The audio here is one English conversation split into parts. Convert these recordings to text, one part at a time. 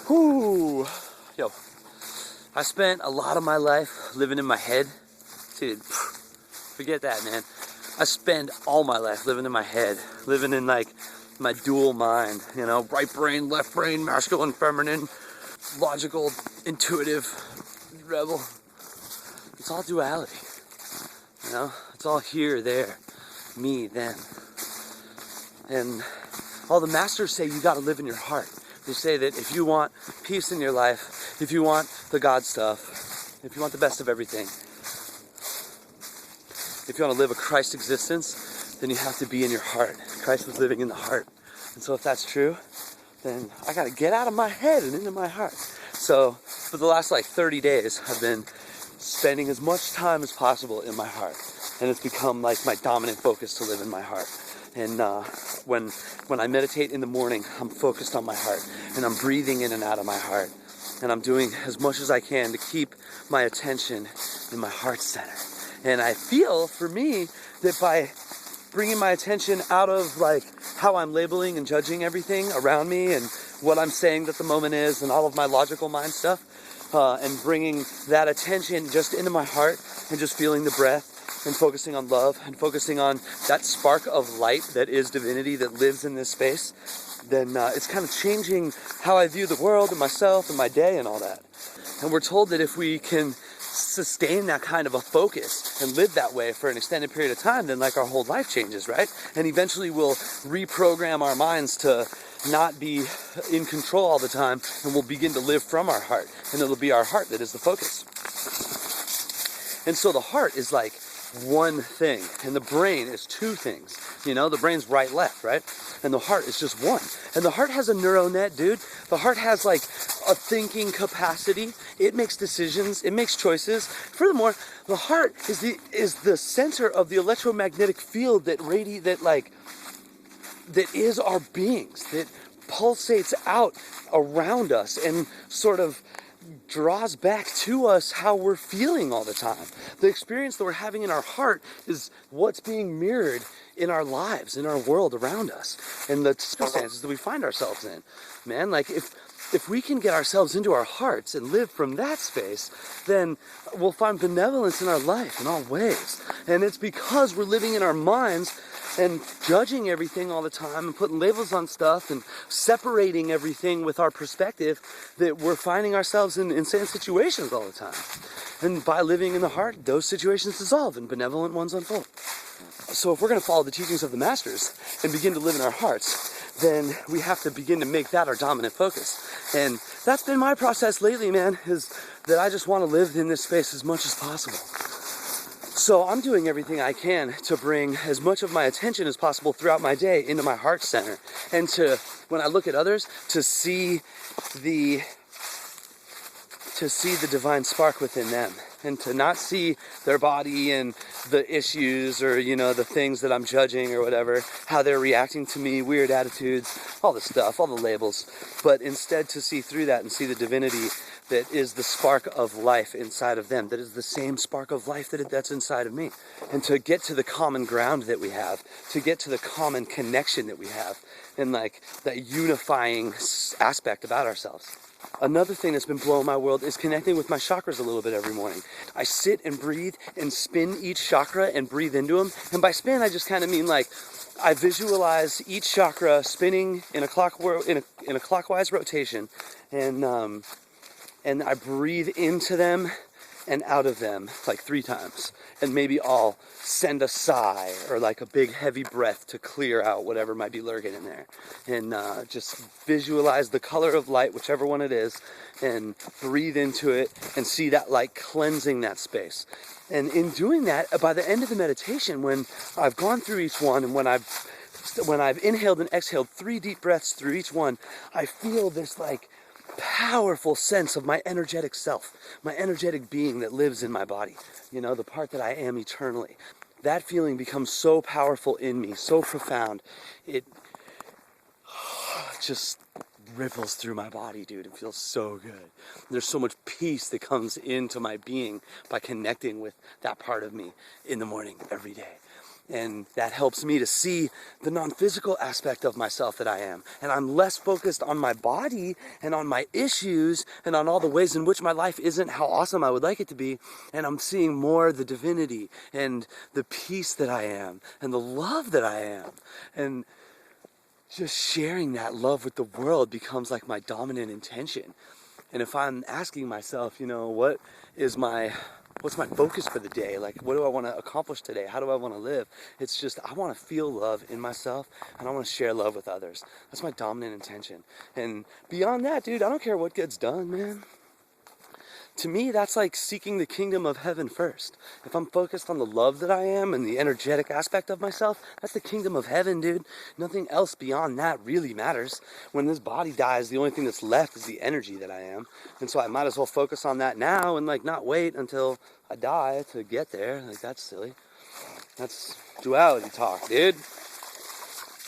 Whoo, yo, I spent a lot of my life living in my head. Dude, forget that, man. I spend all my life living in my head, living in like my dual mind, you know, right brain, left brain, masculine, feminine, logical, intuitive, rebel. It's all duality, you know, it's all here, there, me, them. And all the masters say you gotta live in your heart. They say that if you want peace in your life, if you want the God stuff, if you want the best of everything, if you want to live a Christ existence, then you have to be in your heart. Christ was living in the heart. And so if that's true, then I got to get out of my head and into my heart. So for the last like 30 days, I've been spending as much time as possible in my heart. And it's become like my dominant focus to live in my heart. And when I meditate in the morning, I'm focused on my heart. And I'm breathing in and out of my heart. And I'm doing as much as I can to keep my attention in my heart center. And I feel, for me, that by bringing my attention out of like how I'm labeling and judging everything around me and what I'm saying that the moment is and all of my logical mind stuff, and bringing that attention just into my heart and just feeling the breath and focusing on love and focusing on that spark of light that is divinity that lives in this space, then it's kind of changing how I view the world and myself and my day and all that. And we're told that if we can sustain that kind of a focus and live that way for an extended period of time, then like our whole life changes, right? And eventually we'll reprogram our minds to not be in control all the time, and we'll begin to live from our heart, and it'll be our heart that is the focus. And so the heart is like one thing, and the brain is two things. You know, the brain's right, left, right? And the heart is just one. And the heart has a neural net, dude. The heart has like a thinking capacity. It makes decisions. It makes choices. Furthermore, the heart is the center of the electromagnetic field that is our beings, that pulsates out around us and sort of draws back to us how we're feeling all the time. The experience that we're having in our heart is what's being mirrored in our lives, in our world around us, and the circumstances that we find ourselves in. Man, like if we can get ourselves into our hearts and live from that space, then we'll find benevolence in our life in all ways. And it's because we're living in our minds and judging everything all the time and putting labels on stuff and separating everything with our perspective that we're finding ourselves in insane situations all the time. And by living in the heart, those situations dissolve and benevolent ones unfold. So if we're going to follow the teachings of the masters and begin to live in our hearts, then we have to begin to make that our dominant focus. And that's been my process lately, man, is that I just want to live in this space as much as possible. So I'm doing everything I can to bring as much of my attention as possible throughout my day into my heart center. And to, when I look at others, to see the divine spark within them. And to not see their body and the issues or, you know, the things that I'm judging or whatever, how they're reacting to me, weird attitudes, all the stuff, all the labels. But instead to see through that and see the divinity that is the spark of life inside of them, that is the same spark of life that's inside of me. And to get to the common ground that we have, to get to the common connection that we have, and like that unifying aspect about ourselves. Another thing that's been blowing my world is connecting with my chakras a little bit every morning. I sit and breathe and spin each chakra and breathe into them. And by spin, I just kind of mean like I visualize each chakra spinning in a clockwise rotation, and I breathe into them and out of them like 3 times. And maybe I'll send a sigh or like a big heavy breath to clear out whatever might be lurking in there. And just visualize the color of light, whichever one it is, and breathe into it and see that light cleansing that space. And in doing that, by the end of the meditation, when I've gone through each one and when I've inhaled and exhaled 3 deep breaths through each one, I feel this like powerful sense of my energetic self, my energetic being that lives in my body, you know, the part that I am eternally. That feeling becomes so powerful in me, so profound, it just ripples through my body, dude. It feels so good. There's so much peace that comes into my being by connecting with that part of me in the morning every day. And that helps me to see the non-physical aspect of myself that I am. And I'm less focused on my body and on my issues and on all the ways in which my life isn't how awesome I would like it to be. And I'm seeing more the divinity and the peace that I am and the love that I am. And just sharing that love with the world becomes like my dominant intention. And if I'm asking myself, what's my focus for the day? Like, what do I want to accomplish today? How do I want to live? It's just, I want to feel love in myself, and I want to share love with others. That's my dominant intention. And beyond that, dude, I don't care what gets done, man. To me, that's like seeking the kingdom of heaven first. If I'm focused on the love that I am and the energetic aspect of myself, that's the kingdom of heaven, dude. Nothing else beyond that really matters. When this body dies, the only thing that's left is the energy that I am. And so I might as well focus on that now and like not wait until I die to get there. Like, that's silly. That's duality talk, dude.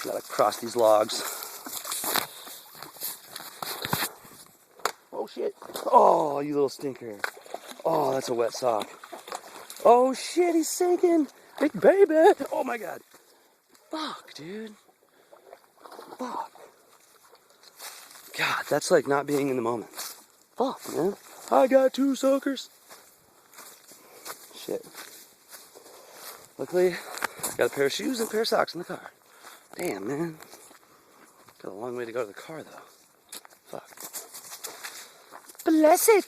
Gotta cross these logs. Oh shit. Oh, you little stinker. Oh, that's a wet sock. Oh shit, he's sinking. Big baby. Oh my god. Fuck, dude. Fuck. God, that's like not being in the moment. Fuck, man. I got 2 soakers. Shit. Luckily, I got a pair of shoes and a pair of socks in the car. Damn, man. Got a long way to go to the car, though. Fuck. Bless it.